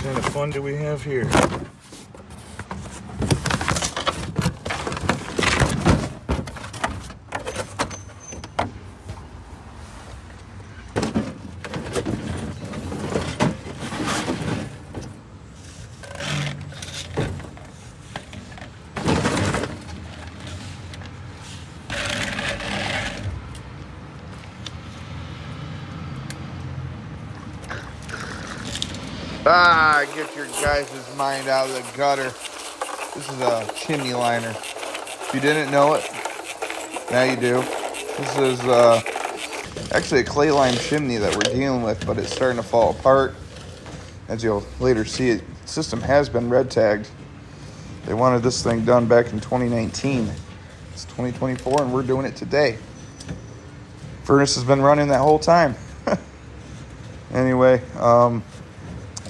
kind of fun do we have here? Get your guys' mind out of the gutter. This is a chimney liner. If you didn't know it, now you do. This is actually a clay lime chimney that we're dealing with, but it's starting to fall apart. As you'll later see, the system has been red tagged. They wanted this thing done back in 2019. It's 2024 and we're doing it today. Furnace has been running that whole time. Anyway,